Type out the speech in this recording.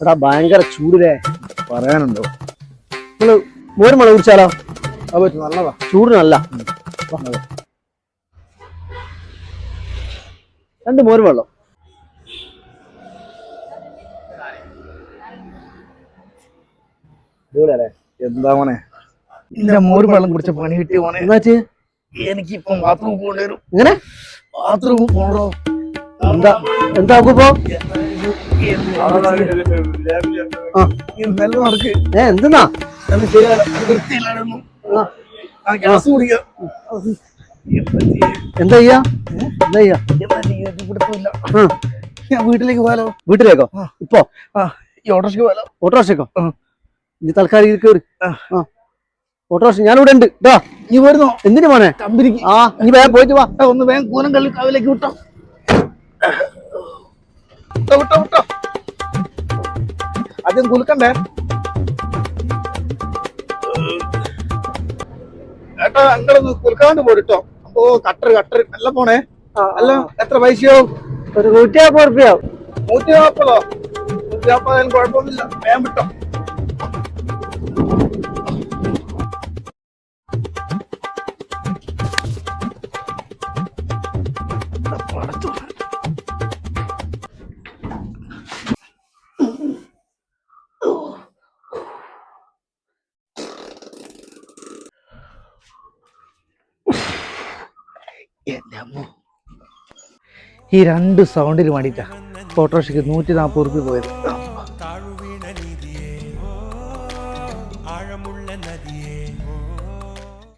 എടാ ഭയങ്കര ചൂടിലേ. പറയാനുണ്ടോ? നിങ്ങള് മോരും വെള്ളം കുടിച്ചാലോ? അത് പറ്റും, നല്ലതാ. ചൂട് നല്ല. രണ്ട് മോരും വെള്ളം. എന്താ മോനെ ഇന്റെ മോര് വെള്ളം കുടിച്ച പണി കിട്ടിയ മോനെ. എന്നാച്ച് എനിക്കിപ്പം ബാത്റൂം പോകേണ്ടി വരും. ഇങ്ങനെ ബാത്റൂം പോകണോ? എന്താ എന്താക്കുമ്പോ നല്ല നടക്ക്. എന്തെന്നാ വൃത്തിയില്ലായിരുന്നു. ഗ്യാസ് കുടിക്കാം. എന്താ ചെയ്യാ? എന്താ ചെയ്യാ? പിടുത്തമില്ല. ഞാൻ വീട്ടിലേക്ക് പോയാലോ? വീട്ടിലേക്കോ? ഇപ്പൊ ഈ ഓട്ടോറിക്ഷയ്ക്ക് പോയാലോ? ഓട്ടോറിക്ഷക്കോ? ഇനി തൽക്കാലം കയറി. ഓട്ടോറിക്ഷ ഞാനിവിടെ ഉണ്ട്. ഇതാ നീ വരുന്നോ? എന്തിനു മോനെ? കമ്പനിക്ക്. നീ വേഗം പോയിട്ട് വാ. ഒന്ന് വേഗം കൂനങ്കള്ളി കാവിലേക്ക് വിട്ടോ. വിട്ടോ വിട്ടോ. ആദ്യം കുലുക്കണ്ടേ? ഏട്ടാ അങ്ങളൊന്ന് കുലുക്കാണ്ട് പോയിട്ടോ. അപ്പോ കട്ടർ നല്ല പോണേ. അല്ല എത്ര പൈസയോ? ഒരു 150 റുപ്യാവും. 140. 140 കുഴപ്പമൊന്നുമില്ല. വേഗം വിട്ടോ. ഈ 2 സൗണ്ടിന് വേണ്ടിട്ടാ ഓട്ടോറിക്ഷയ്ക്ക് 140 റുപ്യ പോയത്.